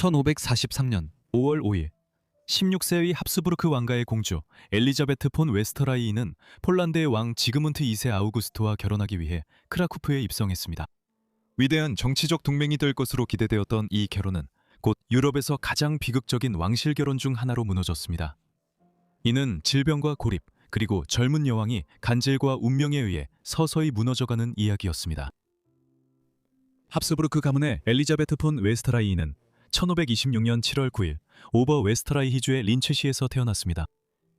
1543년 5월 5일 16세의 합스부르크 왕가의 공주 엘리자베트 폰 웨스터라이인은 폴란드의 왕 지그문트 2세 아우구스트와 결혼하기 위해 크라쿠프에 입성했습니다. 위대한 정치적 동맹이 될 것으로 기대되었던 이 결혼은 곧 유럽에서 가장 비극적인 왕실 결혼 중 하나로 무너졌습니다. 이는 질병과 고립, 그리고 젊은 여왕이 간질과 운명에 의해 서서히 무너져가는 이야기였습니다. 합스부르크 가문의 엘리자베트 폰 웨스터라이인은 1526년 7월 9일 오버 웨스터라이히주의 린체시에서 태어났습니다.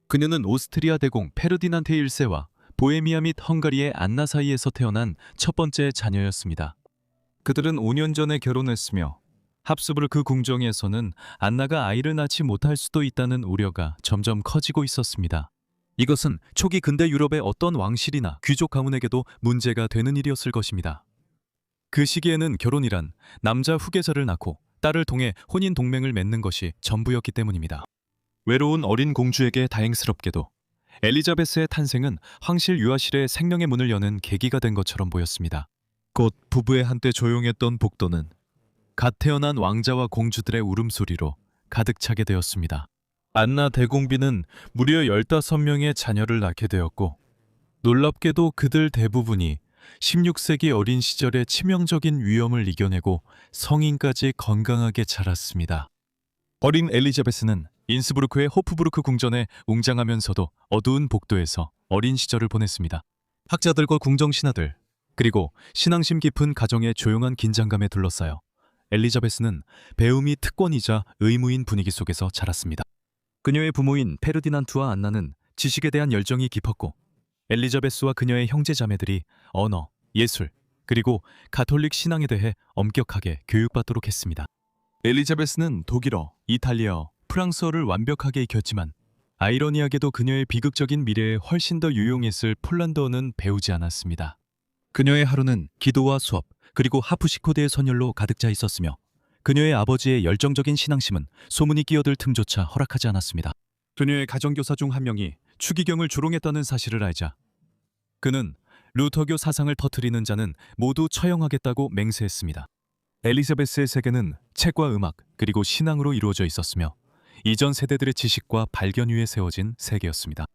그녀는 오스트리아 대공 페르디난트 1세와 보헤미아 및 헝가리의 안나 사이에서 태어난 첫 번째 자녀였습니다. 그들은 5년 전에 결혼했으며 합스부르크 궁정에서는 안나가 아이를 낳지 못할 수도 있다는 우려가 점점 커지고 있었습니다. 이것은 초기 근대 유럽의 어떤 왕실이나 귀족 가문에게도 문제가 되는 일이었을 것입니다. 그 시기에는 결혼이란 남자 후계자를 낳고 딸을 통해 혼인 동맹을 맺는 것이 전부였기 때문입니다. 외로운 어린 공주에게 다행스럽게도 엘리자베스의 탄생은 황실 유아실의 생명의 문을 여는 계기가 된 것처럼 보였습니다. 곧 부부의 한때 조용했던 복도는 갓 태어난 왕자와 공주들의 울음소리로 가득 차게 되었습니다. 안나 대공비는 무려 15명의 자녀를 낳게 되었고 놀랍게도 그들 대부분이 16세기 어린 시절의 치명적인 위험을 이겨내고 성인까지 건강하게 자랐습니다. 어린 엘리자베스는 인스부르크의 호프부르크 궁전에 웅장하면서도 어두운 복도에서 어린 시절을 보냈습니다. 학자들과 궁정 신하들, 그리고 신앙심 깊은 가정의 조용한 긴장감에 둘러싸여 엘리자베스는 배움이 특권이자 의무인 분위기 속에서 자랐습니다. 그녀의 부모인 페르디난트와 안나는 지식에 대한 열정이 깊었고 엘리자베스와 그녀의 형제자매들이 언어, 예술, 그리고 가톨릭 신앙에 대해 엄격하게 교육받도록 했습니다. 엘리자베스는 독일어, 이탈리아어, 프랑스어를 완벽하게 익혔지만 아이러니하게도 그녀의 비극적인 미래에 훨씬 더 유용했을 폴란드어는 배우지 않았습니다. 그녀의 하루는 기도와 수업, 그리고 하프시코드의 선율로 가득 차 있었으며 그녀의 아버지의 열정적인 신앙심은 소문이 끼어들 틈조차 허락하지 않았습니다. 그녀의 가정교사 중 한 명이 추기경을 조롱했다는 사실을 알자 그는 루터교 사상을 퍼뜨리는 자는 모두 처형하겠다고 맹세했습니다. 엘리자베스의 세계는 책과 음악, 그리고 신앙으로 이루어져 있었으며 이전 세대들의 지식과 발견 위에 세워진 세계였습니다.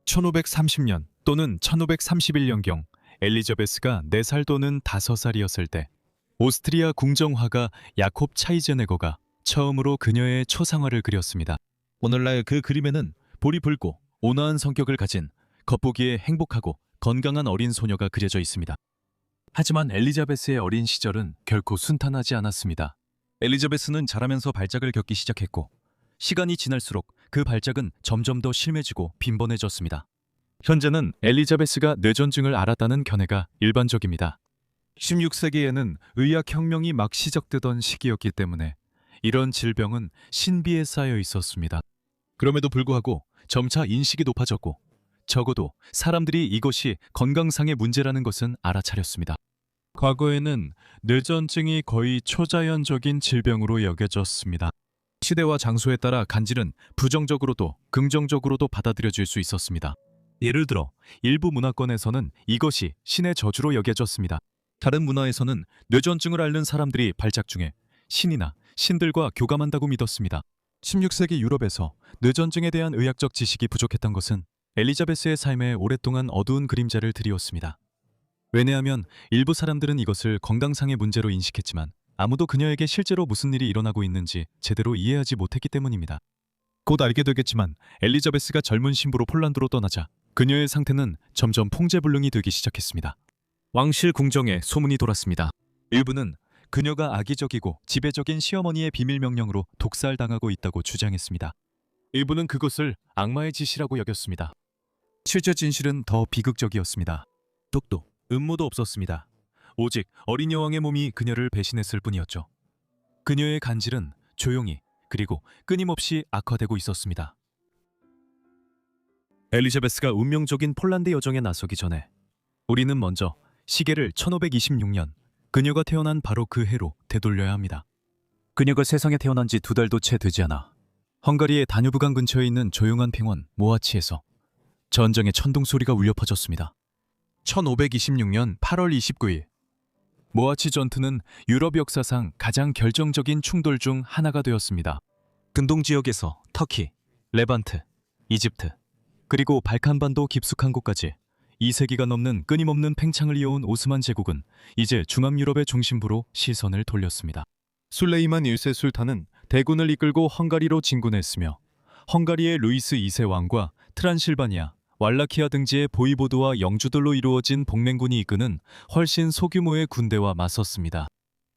1530년 또는 1531년경 엘리자베스가 4살 또는 5살이었을 때 오스트리아 궁정화가 야콥 차이제네거가 처음으로 그녀의 초상화를 그렸습니다. 오늘날 그 그림에는 볼이 붉고 온화한 성격을 가진 겉보기에 행복하고 건강한 어린 소녀가 그려져 있습니다. 하지만 엘리자베스의 어린 시절은 결코 순탄하지 않았습니다. 엘리자베스는 자라면서 발작을 겪기 시작했고 시간이 지날수록 그 발작은 점점 더 심해지고 빈번해졌습니다. 현재는 엘리자베스가 뇌전증을 앓았다는 견해가 일반적입니다. 16세기에는 의학혁명이 막 시작되던 시기였기 때문에 이런 질병은 신비에 쌓여 있었습니다. 그럼에도 불구하고 점차 인식이 높아졌고 적어도 사람들이 이것이 건강상의 문제라는 것은 알아차렸습니다. 과거에는 뇌전증이 거의 초자연적인 질병으로 여겨졌습니다. 시대와 장소에 따라 간질은 부정적으로도 긍정적으로도 받아들여질 수 있었습니다. 예를 들어 일부 문화권에서는 이것이 신의 저주로 여겨졌습니다. 다른 문화에서는 뇌전증을 앓는 사람들이 발작 중에 신이나 신들과 교감한다고 믿었습니다. 16세기 유럽에서 뇌전증에 대한 의학적 지식이 부족했던 것은 엘리자베스의 삶에 오랫동안 어두운 그림자를 드리웠습니다. 왜냐하면 일부 사람들은 이것을 건강상의 문제로 인식했지만 아무도 그녀에게 실제로 무슨 일이 일어나고 있는지 제대로 이해하지 못했기 때문입니다. 곧 알게 되겠지만 엘리자베스가 젊은 신부로 폴란드로 떠나자 그녀의 상태는 점점 풍제불능이 되기 시작했습니다. 왕실 궁정에 소문이 돌았습니다. 일부는 그녀가 악의적이고 지배적인 시어머니의 비밀 명령으로 독살당하고 있다고 주장했습니다. 일부는 그것을 악마의 짓이라고 여겼습니다. 실제 진실은 더 비극적이었습니다. 독도, 음모도 없었습니다. 오직 어린 여왕의 몸이 그녀를 배신했을 뿐이었죠. 그녀의 간질은 조용히 그리고 끊임없이 악화되고 있었습니다. 엘리자베스가 운명적인 폴란드 여정에 나서기 전에 우리는 먼저 시계를 1526년 그녀가 태어난 바로 그 해로 되돌려야 합니다. 그녀가 세상에 태어난 지 2달도 채 되지 않아 헝가리의 다뉴브강 근처에 있는 조용한 평원 모하치에서 전쟁의 천둥 소리가 울려 퍼졌습니다. 1526년 8월 29일 모아치 전투는 유럽 역사상 가장 결정적인 충돌 중 하나가 되었습니다. 근동 지역에서 터키, 레반트, 이집트, 그리고 발칸반도 깊숙한 곳까지 2세기가 넘는 끊임없는 팽창을 이어온 오스만 제국은 이제 중앙 유럽의 중심부로 시선을 돌렸습니다. 술레이만 1세 술탄은 대군을 이끌고 헝가리로 진군했으며 헝가리의 루이스 2세 왕과 트란실바니아, 왈라키아 등지의 보이보드와 영주들로 이루어진 복맹군이 이끄는 훨씬 소규모의 군대와 맞섰습니다.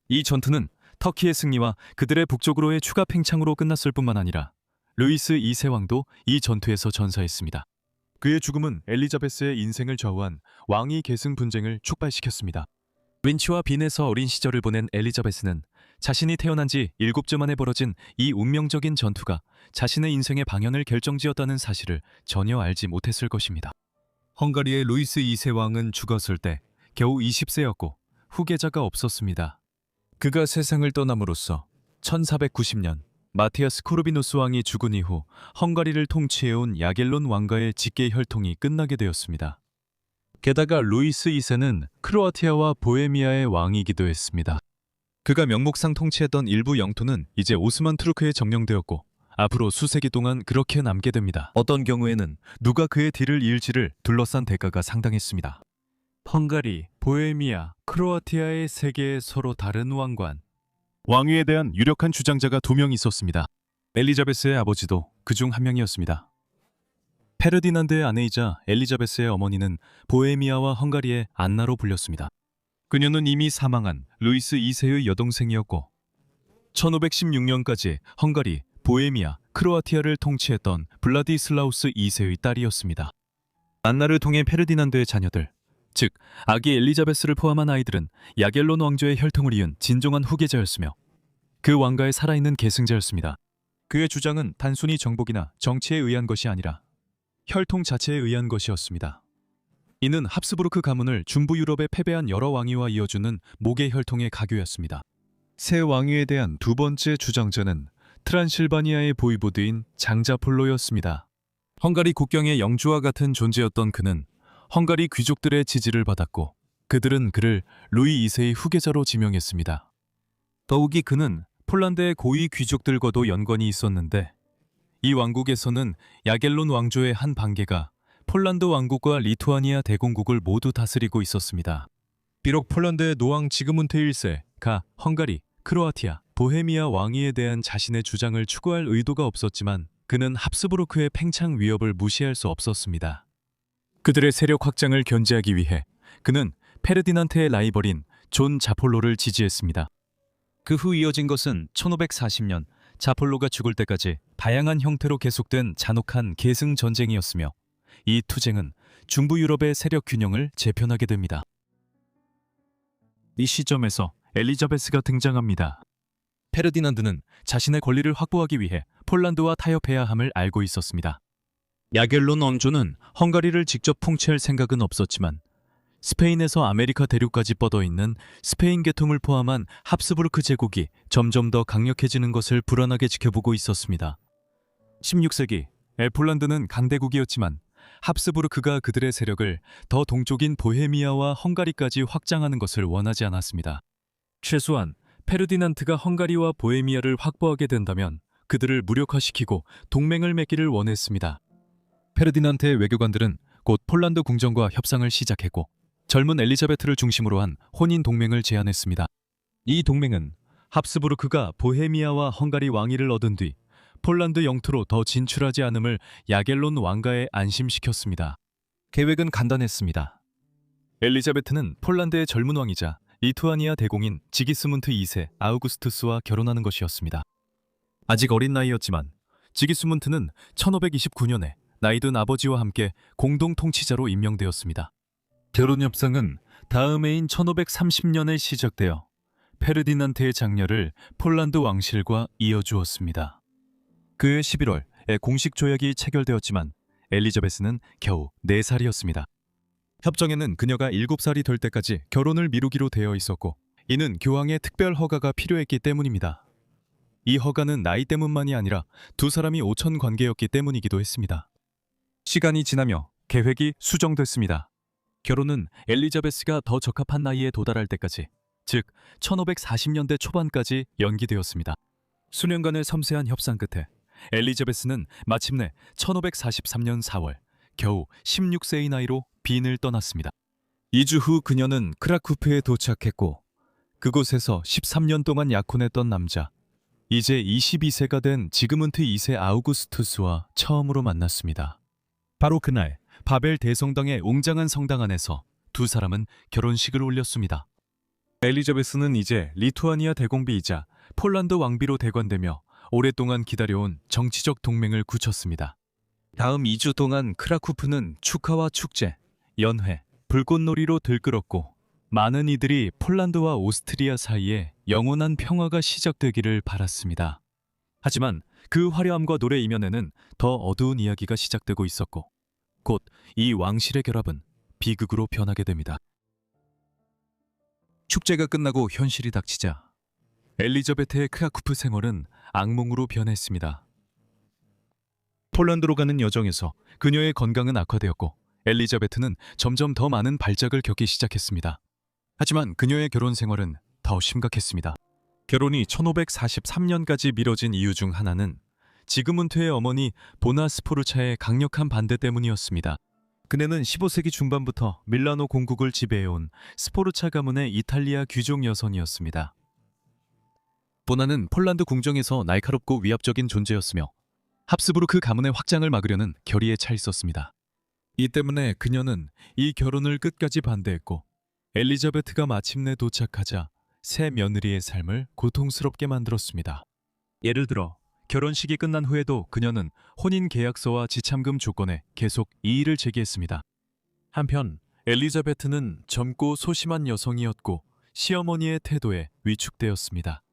이 전투는 터키의 승리와 그들의 북쪽으로의 추가 팽창으로 끝났을 뿐만 아니라 루이스 2세 왕도 이 전투에서 전사했습니다. 그의 죽음은 엘리자베스의 인생을 좌우한 왕위 계승 분쟁을 촉발시켰습니다. 윈치와 빈에서 어린 시절을 보낸 엘리자베스는 자신이 태어난 지 7주 만에 벌어진 이 운명적인 전투가 자신의 인생의 방향을 결정지었다는 사실을 전혀 알지 못했을 것입니다. 헝가리의 루이스 2세 왕은 죽었을 때 겨우 20세였고 후계자가 없었습니다. 그가 세상을 떠남으로써 1490년 마티아스 코르비누스 왕이 죽은 이후 헝가리를 통치해온 야겔론 왕가의 직계 혈통이 끝나게 되었습니다. 게다가 루이스 2세는 크로아티아와 보헤미아의 왕이기도 했습니다. 그가 명목상 통치했던 일부 영토는 이제 오스만 투르크에 점령되었고 앞으로 수세기 동안 그렇게 남게 됩니다. 어떤 경우에는 누가 그의 뒤를 이을지를 둘러싼 대가가 상당했습니다. 헝가리, 보헤미아, 크로아티아의 세 개의 서로 다른 왕관. 왕위에 대한 유력한 주장자가 2명 있었습니다. 엘리자베스의 아버지도 그중 한 명이었습니다. 페르디난드의 아내이자 엘리자베스의 어머니는 보헤미아와 헝가리의 안나로 불렸습니다. 그녀는 이미 사망한 루이스 2세의 여동생이었고 1516년까지 헝가리, 보헤미아, 크로아티아를 통치했던 블라디슬라우스 2세의 딸이었습니다. 안나를 통해 페르디난드의 자녀들, 즉 아기 엘리자베스를 포함한 아이들은 야겔론 왕조의 혈통을 이은 진정한 후계자였으며 그 왕가에 살아있는 계승자였습니다. 그의 주장은 단순히 정복이나 정치에 의한 것이 아니라 혈통 자체에 의한 것이었습니다. 이는 합스부르크 가문을 중부 유럽에 패배한 여러 왕위와 이어주는 목의 혈통의 가교였습니다. 새 왕위에 대한 두 번째 주장자는 트란실바니아의 보이보드인 장자폴로였습니다. 헝가리 국경의 영주와 같은 존재였던 그는 헝가리 귀족들의 지지를 받았고 그들은 그를 루이 2세의 후계자로 지명했습니다. 더욱이 그는 폴란드의 고위 귀족들과도 연관이 있었는데 이 왕국에서는 야겔론 왕조의 한 반개가 폴란드 왕국과 리투아니아 대공국을 모두 다스리고 있었습니다. 비록 폴란드의 노왕 지그문트 1세가 헝가리, 크로아티아, 보헤미아 왕위에 대한 자신의 주장을 추구할 의도가 없었지만 그는 합스부르크의 팽창 위협을 무시할 수 없었습니다. 그들의 세력 확장을 견제하기 위해 그는 페르디난트의 라이벌인 존 자폴로를 지지했습니다. 그 후 이어진 것은 1540년 자폴로가 죽을 때까지 다양한 형태로 계속된 잔혹한 계승 전쟁이었으며 이 투쟁은 중부 유럽의 세력 균형을 재편하게 됩니다. 이 시점에서 엘리자베스가 등장합니다. 페르디난드는 자신의 권리를 확보하기 위해 폴란드와 타협해야 함을 알고 있었습니다. 야겔론 왕조는 헝가리를 직접 통치할 생각은 없었지만 스페인에서 아메리카 대륙까지 뻗어있는 스페인 계통을 포함한 합스부르크 제국이 점점 더 강력해지는 것을 불안하게 지켜보고 있었습니다. 16세기 폴란드는 강대국이었지만 합스부르크가 그들의 세력을 더 동쪽인 보헤미아와 헝가리까지 확장하는 것을 원하지 않았습니다. 최소한 페르디난트가 헝가리와 보헤미아를 확보하게 된다면 그들을 무력화시키고 동맹을 맺기를 원했습니다. 페르디난트의 외교관들은 곧 폴란드 궁정과 협상을 시작했고 젊은 엘리자베트를 중심으로 한 혼인 동맹을 제안했습니다. 이 동맹은 합스부르크가 보헤미아와 헝가리 왕위를 얻은 뒤 폴란드 영토로 더 진출하지 않음을 야겔론 왕가에 안심시켰습니다. 계획은 간단했습니다. 엘리자베트는 폴란드의 젊은 왕이자 리투아니아 대공인 지기스문트 2세 아우구스투스와 결혼하는 것이었습니다. 아직 어린 나이였지만 지기스문트는 1529년에 나이든 아버지와 함께 공동 통치자로 임명되었습니다. 결혼 협상은 다음 해인 1530년에 시작되어 페르디난트의 장녀를 폴란드 왕실과 이어주었습니다. 그해 11월에 공식 조약이 체결되었지만 엘리자베스는 겨우 4살이었습니다. 협정에는 그녀가 7살이 될 때까지 결혼을 미루기로 되어 있었고 이는 교황의 특별 허가가 필요했기 때문입니다. 이 허가는 나이 때문만이 아니라 두 사람이 오천 관계였기 때문이기도 했습니다. 시간이 지나며 계획이 수정됐습니다. 결혼은 엘리자베스가 더 적합한 나이에 도달할 때까지 즉 1540년대 초반까지 연기되었습니다. 수년간의 섬세한 협상 끝에 엘리자베스는 마침내 1543년 4월 겨우 16세의 나이로 빈을 떠났습니다. 2주 후 그녀는 크라쿠프에 도착했고 그곳에서 13년 동안 약혼했던 남자, 이제 22세가 된 지그문트 2세 아우구스투스와 처음으로 만났습니다. 바로 그날 바벨 대성당의 웅장한 성당 안에서 두 사람은 결혼식을 올렸습니다. 엘리자베스는 이제 리투아니아 대공비이자 폴란드 왕비로 대관되며 오랫동안 기다려온 정치적 동맹을 굳혔습니다. 다음 2주 동안 크라쿠프는 축하와 축제, 연회, 불꽃놀이로 들끓었고 많은 이들이 폴란드와 오스트리아 사이에 영원한 평화가 시작되기를 바랐습니다. 하지만 그 화려함과 노래 이면에는 더 어두운 이야기가 시작되고 있었고 곧 이 왕실의 결합은 비극으로 변하게 됩니다. 축제가 끝나고 현실이 닥치자 엘리자베트의 크라쿠프 생활은 악몽으로 변했습니다. 폴란드로 가는 여정에서 그녀의 건강은 악화되었고 엘리자베트는 점점 더 많은 발작을 겪기 시작했습니다. 하지만 그녀의 결혼 생활은 더 심각했습니다. 결혼이 1543년까지 미뤄진 이유 중 하나는 지그문트의 어머니 보나 스포르차의 강력한 반대 때문이었습니다. 그녀는 15세기 중반부터 밀라노 공국을 지배해온 스포르차 가문의 이탈리아 귀족 여성이었습니다. 보나는 폴란드 궁정에서 날카롭고 위압적인 존재였으며 합스부르크 가문의 확장을 막으려는 결의에 차 있었습니다. 이 때문에 그녀는 이 결혼을 끝까지 반대했고 엘리자베트가 마침내 도착하자 새 며느리의 삶을 고통스럽게 만들었습니다. 예를 들어 결혼식이 끝난 후에도 그녀는 혼인 계약서와 지참금 조건에 계속 이의를 제기했습니다. 한편 엘리자베트는 젊고 소심한 여성이었고 시어머니의 태도에 위축되었습니다.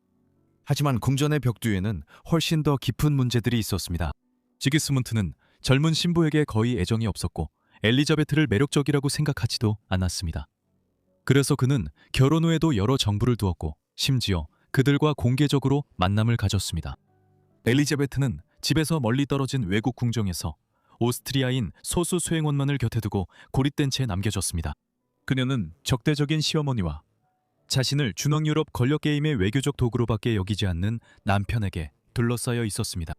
하지만 궁전의 벽 뒤에는 훨씬 더 깊은 문제들이 있었습니다. 지기스문트는 젊은 신부에게 거의 애정이 없었고 엘리자베트를 매력적이라고 생각하지도 않았습니다. 그래서 그는 결혼 후에도 여러 정부를 두었고 심지어 그들과 공개적으로 만남을 가졌습니다. 엘리자베트는 집에서 멀리 떨어진 외국 궁정에서 오스트리아인 소수 수행원만을 곁에 두고 고립된 채 남겨졌습니다. 그녀는 적대적인 시어머니와 자신을 중앙 유럽 권력 게임의 외교적 도구로밖에 여기지 않는 남편에게 둘러싸여 있었습니다.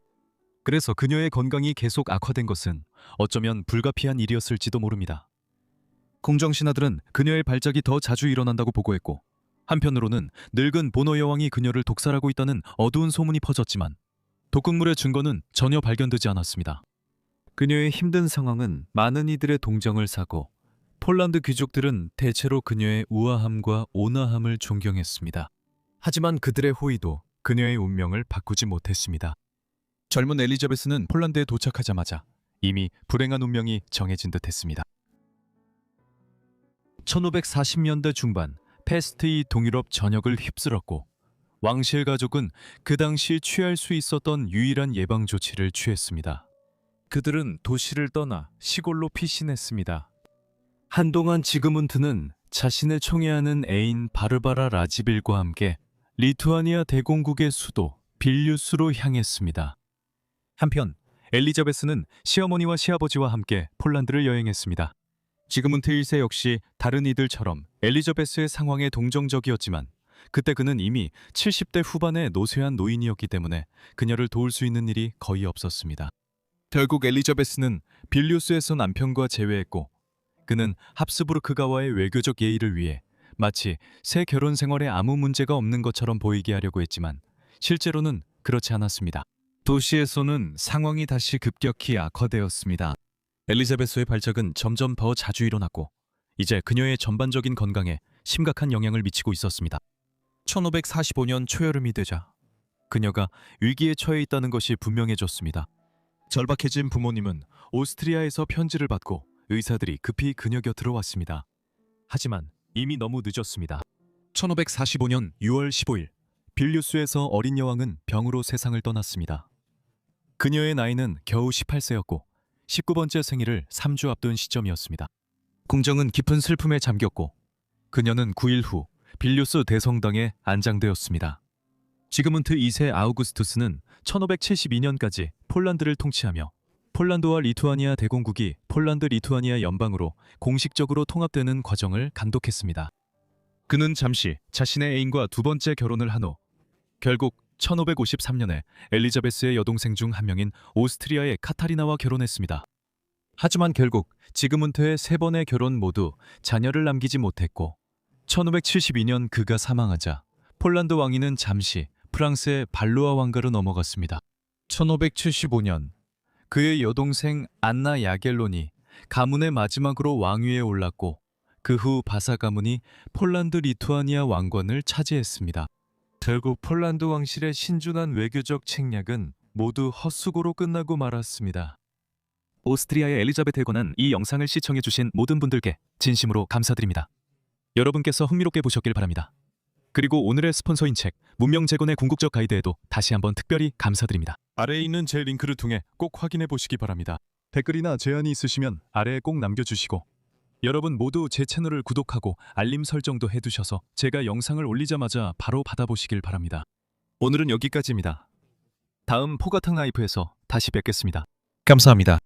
그래서 그녀의 건강이 계속 악화된 것은 어쩌면 불가피한 일이었을지도 모릅니다. 궁정 신하들은 그녀의 발작이 더 자주 일어난다고 보고했고 한편으로는 늙은 보노 여왕이 그녀를 독살하고 있다는 어두운 소문이 퍼졌지만 독극물의 증거는 전혀 발견되지 않았습니다. 그녀의 힘든 상황은 많은 이들의 동정을 사고 폴란드 귀족들은 대체로 그녀의 우아함과 온화함을 존경했습니다. 하지만 그들의 호의도 그녀의 운명을 바꾸지 못했습니다. 젊은 엘리자베스는 폴란드에 도착하자마자 이미 불행한 운명이 정해진 듯했습니다. 1540년대 중반 페스트이 동유럽 전역을 휩쓸었고 왕실 가족은 그 당시 취할 수 있었던 유일한 예방 조치를 취했습니다. 그들은 도시를 떠나 시골로 피신했습니다. 한동안 지그문트는 자신을 총애하는 애인 바르바라 라지빌과 함께 리투아니아 대공국의 수도 빌뉴스로 향했습니다. 한편 엘리자베스는 시어머니와 시아버지와 함께 폴란드를 여행했습니다. 지그문트 1세 역시 다른 이들처럼 엘리자베스의 상황에 동정적이었지만 그때 그는 이미 70대 후반의 노쇠한 노인이었기 때문에 그녀를 도울 수 있는 일이 거의 없었습니다. 결국 엘리자베스는 빌뉴스에서 남편과 재회했고 그는 합스부르크가와의 외교적 예의를 위해 마치 새 결혼 생활에 아무 문제가 없는 것처럼 보이게 하려고 했지만 실제로는 그렇지 않았습니다. 도시에서는 상황이 다시 급격히 악화되었습니다. 엘리자베스의 발작은 점점 더 자주 일어났고 이제 그녀의 전반적인 건강에 심각한 영향을 미치고 있었습니다. 1545년 초여름이 되자 그녀가 위기에 처해 있다는 것이 분명해졌습니다. 절박해진 부모님은 오스트리아에서 편지를 받고 의사들이 급히 그녀 곁으로 왔습니다. 하지만 이미 너무 늦었습니다. 1545년 6월 15일 빌뉴스에서 어린 여왕은 병으로 세상을 떠났습니다. 그녀의 나이는 겨우 18세였고 19번째 생일을 3주 앞둔 시점이었습니다. 궁정은 깊은 슬픔에 잠겼고 그녀는 9일 후 빌뉴스 대성당에 안장되었습니다. 지그문트 2세 아우구스투스는 1572년까지 폴란드를 통치하며 폴란드와 리투아니아 대공국이 폴란드 리투아니아 연방으로 공식적으로 통합되는 과정을 감독했습니다. 그는 잠시 자신의 애인과 두 번째 결혼을 한 후 결국 1553년에 엘리자베스의 여동생 중 한 명인 오스트리아의 카타리나와 결혼했습니다. 하지만 결국 지금 은퇴의 세 번의 결혼 모두 자녀를 남기지 못했고 1572년 그가 사망하자 폴란드 왕위는 잠시 프랑스의 발루아 왕가로 넘어갔습니다. 1575년 그의 여동생 안나 야겔론이 가문의 마지막으로 왕위에 올랐고 그 후 바사 가문이 폴란드 리투아니아 왕권을 차지했습니다. 결국 폴란드 왕실의 신중한 외교적 책략은 모두 헛수고로 끝나고 말았습니다. 오스트리아의 엘리자베트 혜건은 이 영상을 시청해주신 모든 분들께 진심으로 감사드립니다. 여러분께서 흥미롭게 보셨길 바랍니다. 그리고 오늘의 스폰서인 책 문명재건의 궁극적 가이드에도 다시 한번 특별히 감사드립니다. 아래에 있는 제 링크를 통해 꼭 확인해 보시기 바랍니다. 댓글이나 제안이 있으시면 아래에 꼭 남겨주시고 여러분 모두 제 채널을 구독하고 알림 설정도 해두셔서 제가 영상을 올리자마자 바로 받아보시길 바랍니다. 오늘은 여기까지입니다. 다음 포가탕 라이프에서 다시 뵙겠습니다. 감사합니다.